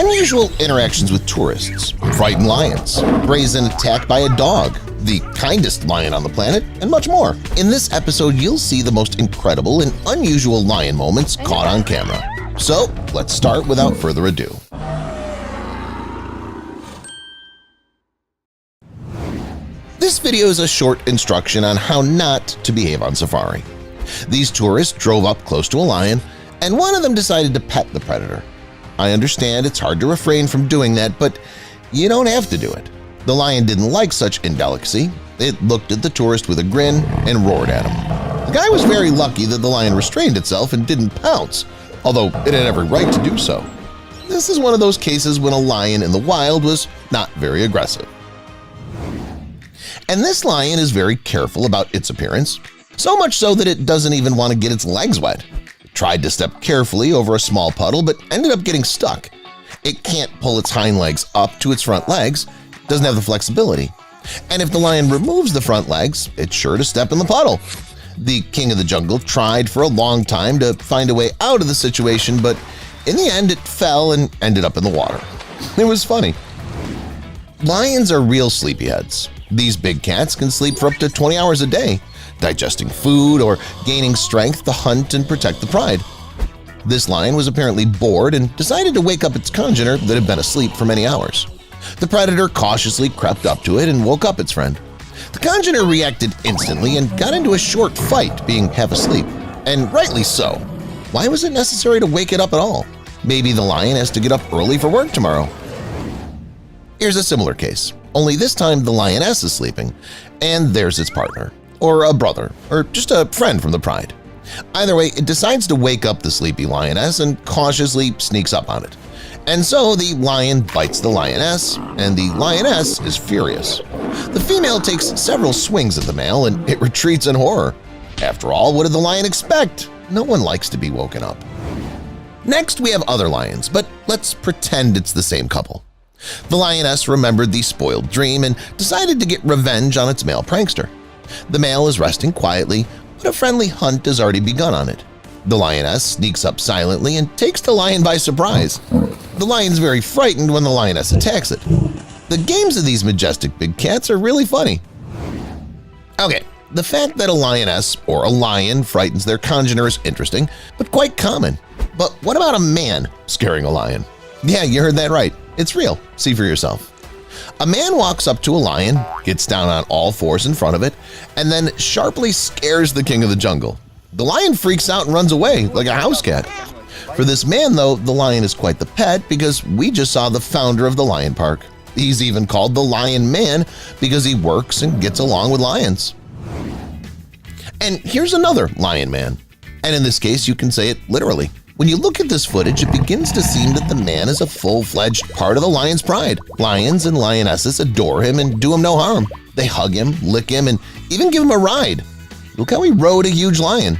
unusual interactions with tourists, frightened lions, brazen attack by a dog, the kindest lion on the planet, and much more. In this episode, you'll see the most incredible and unusual lion moments caught on camera. So, let's start without further ado. This video is a short instruction on how not to behave on safari. These tourists drove up close to a lion, and one of them decided to pet the predator. I understand it's hard to refrain from doing that, but you don't have to do it. The lion didn't like such indelicacy. It looked at the tourist with a grin and roared at him. The guy was very lucky that the lion restrained itself and didn't pounce, although it had every right to do so. This is one of those cases when a lion in the wild was not very aggressive. And this lion is very careful about its appearance, so much so that it doesn't even want to get its legs wet. It tried to step carefully over a small puddle but ended up getting stuck. It can't pull its hind legs up to its front legs, doesn't have the flexibility. And if the lion removes the front legs, it's sure to step in the puddle. The king of the jungle tried for a long time to find a way out of the situation, but in the end it fell and ended up in the water. It was funny. Lions are real sleepyheads. These big cats can sleep for up to 20 hours a day, digesting food or gaining strength to hunt and protect the pride. This lion was apparently bored and decided to wake up its congener that had been asleep for many hours. The predator cautiously crept up to it and woke up its friend. The congener reacted instantly and got into a short fight, being half asleep, and rightly so. Why was it necessary to wake it up at all? Maybe the lion has to get up early for work tomorrow. Here's a similar case, only this time the lioness is sleeping, and there's its partner, or a brother, or just a friend from the pride. Either way, it decides to wake up the sleepy lioness and cautiously sneaks up on it. And so the lion bites the lioness, and the lioness is furious. The female takes several swings at the male, and it retreats in horror. After all, what did the lion expect? No one likes to be woken up. Next, we have other lions, but let's pretend it's the same couple. The lioness remembered the spoiled dream and decided to get revenge on its male prankster. The male is resting quietly, but a friendly hunt has already begun on it. The lioness sneaks up silently and takes the lion by surprise. The lion's very frightened when the lioness attacks it. The games of these majestic big cats are really funny. Okay, the fact that a lioness or a lion frightens their congener is interesting, but quite common. But what about a man scaring a lion? Yeah, you heard that right. It's real. See for yourself. A man walks up to a lion, gets down on all fours in front of it, and then sharply scares the king of the jungle. The lion freaks out and runs away like a house cat. For this man, though, the lion is quite the pet because we just saw the founder of the lion park. He's even called the Lion Man because he works and gets along with lions. And here's another lion man. And in this case, you can say it literally. When you look at this footage, it begins to seem that the man is a full-fledged part of the lion's pride. Lions and lionesses adore him and do him no harm. They hug him, lick him, and even give him a ride. Look how he rode a huge lion.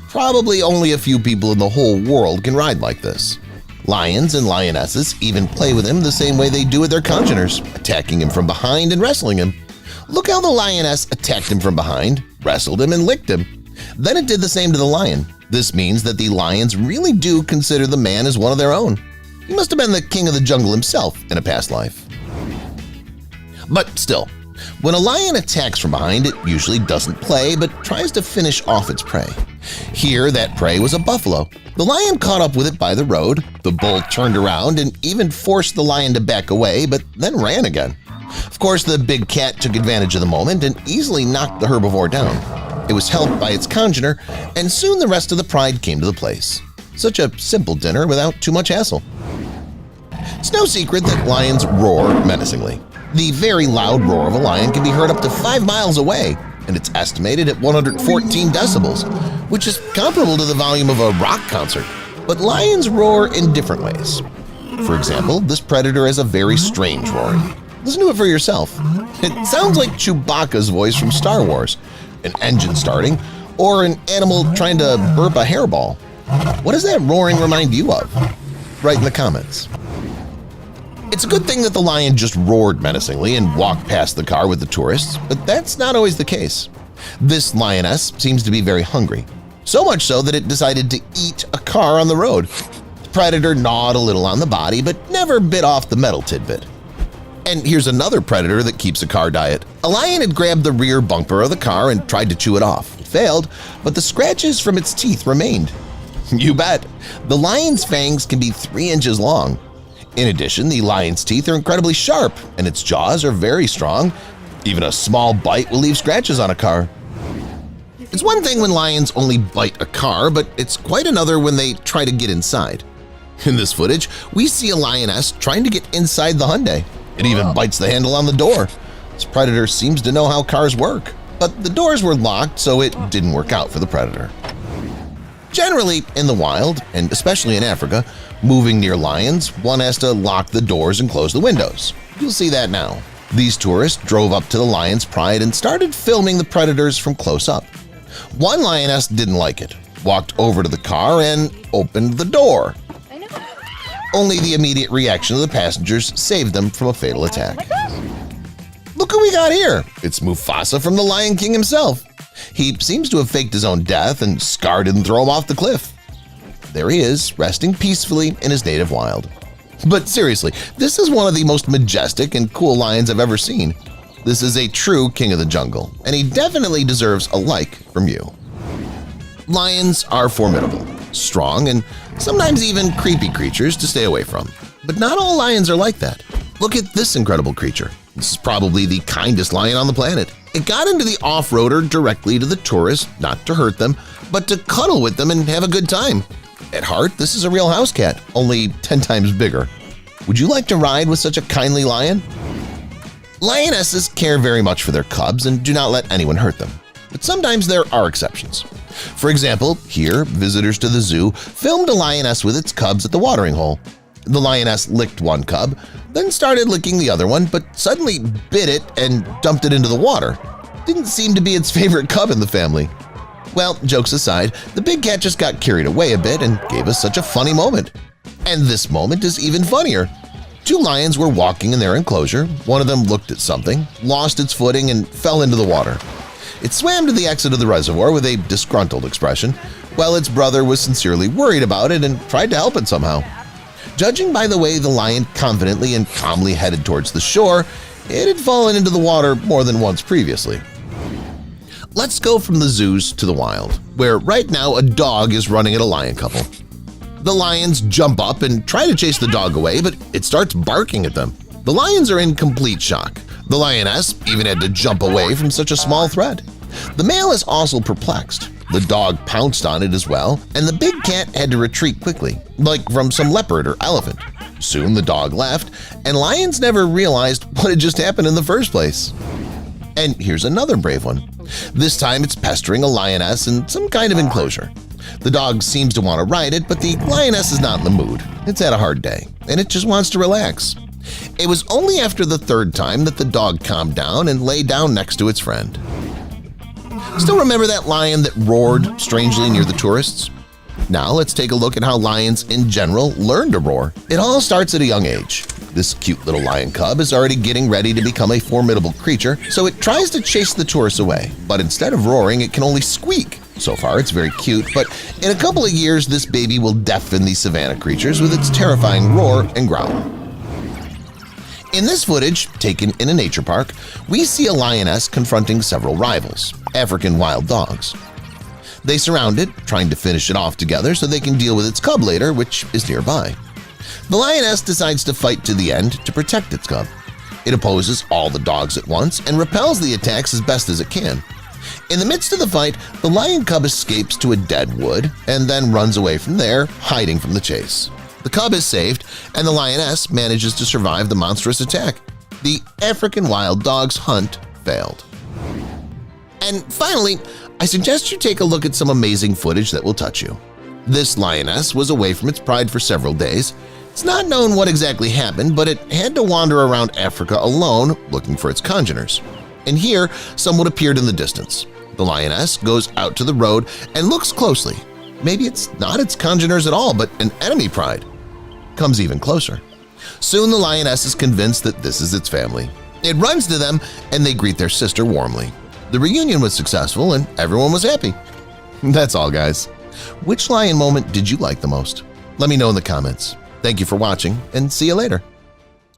Probably only a few people in the whole world can ride like this. Lions and lionesses even play with him the same way they do with their congeners, attacking him from behind and wrestling him. Look how the lioness attacked him from behind, wrestled him, and licked him. Then it did the same to the lion. This means that the lions really do consider the man as one of their own. He must have been the king of the jungle himself in a past life. But still, when a lion attacks from behind, it usually doesn't play but tries to finish off its prey. Here, that prey was a buffalo. The lion caught up with it by the road. The bull turned around and even forced the lion to back away, but then ran again. Of course, the big cat took advantage of the moment and easily knocked the herbivore down. It was helped by its congener, and soon the rest of the pride came to the place. Such a simple dinner without too much hassle. It's no secret that lions roar menacingly. The very loud roar of a lion can be heard up to 5 miles away, and it's estimated at 114 decibels, which is comparable to the volume of a rock concert. But lions roar in different ways. For example, this predator has a very strange roaring. Listen to it for yourself. It sounds like Chewbacca's voice from Star Wars, an engine starting, or an animal trying to burp a hairball. What does that roaring remind you of? Write in the comments. It's a good thing that the lion just roared menacingly and walked past the car with the tourists, but that's not always the case. This lioness seems to be very hungry, so much so that it decided to eat a car on the road. predator gnawed a little on the body but never bit off the metal tidbit. And here's another predator that keeps a car diet. A lion had grabbed the rear bumper of the car and tried to chew it off. It failed, but the scratches from its teeth remained. You bet! The lion's fangs can be 3 inches long. In addition, the lion's teeth are incredibly sharp and its jaws are very strong. Even a small bite will leave scratches on a car. It's one thing when lions only bite a car, but it's quite another when they try to get inside. In this footage, we see a lioness trying to get inside the Hyundai. It even bites the handle on the door. This predator seems to know how cars work, but the doors were locked, so it didn't work out for the predator. Generally, in the wild, and especially in Africa, moving near lions, one has to lock the doors and close the windows. You'll see that now. These tourists drove up to the lion's pride and started filming the predators from close up. One lioness didn't like it, walked over to the car and opened the door. Only the immediate reaction of the passengers saved them from a fatal attack. Look who we got here! It's Mufasa from the Lion King himself. He seems to have faked his own death and Scar didn't throw him off the cliff. There he is, resting peacefully in his native wild. But seriously, this is one of the most majestic and cool lions I've ever seen. This is a true king of the jungle, and he definitely deserves a like from you. Lions are formidable, strong, and sometimes even creepy creatures to stay away from. But not all lions are like that. Look at this incredible creature. This is probably the kindest lion on the planet. It got into the off-roader directly to the tourists, not to hurt them, but to cuddle with them and have a good time. At heart, this is a real house cat, only 10 times bigger. Would you like to ride with such a kindly lion? Lionesses care very much for their cubs and do not let anyone hurt them. But sometimes there are exceptions. For example, here, visitors to the zoo filmed a lioness with its cubs at the watering hole. The lioness licked one cub, then started licking the other one, but suddenly bit it and dumped it into the water. Didn't seem to be its favorite cub in the family. Well, jokes aside, the big cat just got carried away a bit and gave us such a funny moment. And this moment is even funnier. 2 lions were walking in their enclosure. One of them looked at something, lost its footing, and fell into the water. It swam to the exit of the reservoir with a disgruntled expression, while its brother was sincerely worried about it and tried to help it somehow. Judging by the way the lion confidently and calmly headed towards the shore, it had fallen into the water more than once previously. Let's go from the zoos to the wild, where right now a dog is running at a lion couple. The lions jump up and try to chase the dog away, but it starts barking at them. The lions are in complete shock. The lioness even had to jump away from such a small threat. The male is also perplexed. The dog pounced on it as well, and the big cat had to retreat quickly, like from some leopard or elephant. Soon the dog left, and lions never realized what had just happened in the first place. And here's another brave one. This time it's pestering a lioness in some kind of enclosure. The dog seems to want to ride it, but the lioness is not in the mood. It's had a hard day, and it just wants to relax. It was only after the 3rd time that the dog calmed down and lay down next to its friend. Still remember that lion that roared strangely near the tourists? Now let's take a look at how lions in general learn to roar. It all starts at a young age. This cute little lion cub is already getting ready to become a formidable creature, so it tries to chase the tourists away. But instead of roaring, it can only squeak. So far, it's very cute, but in a couple of years, this baby will deafen the savanna creatures with its terrifying roar and growl. In this footage, taken in a nature park, we see a lioness confronting several rivals, African wild dogs. They surround it, trying to finish it off together so they can deal with its cub later, which is nearby. The lioness decides to fight to the end to protect its cub. It opposes all the dogs at once and repels the attacks as best as it can. In the midst of the fight, the lion cub escapes to a dead wood and then runs away from there, hiding from the chase. The cub is saved, and the lioness manages to survive the monstrous attack. The African wild dog's hunt failed. And finally, I suggest you take a look at some amazing footage that will touch you. This lioness was away from its pride for several days. It's not known what exactly happened, but it had to wander around Africa alone looking for its congeners. And here, someone appeared in the distance. The lioness goes out to the road and looks closely. Maybe it's not its congeners at all, but an enemy pride. Comes even closer. Soon the lioness is convinced that this is its family. It runs to them and they greet their sister warmly. The reunion was successful and everyone was happy. That's all, guys. Which lion moment did you like the most? Let me know in the comments. Thank you for watching, and see you later.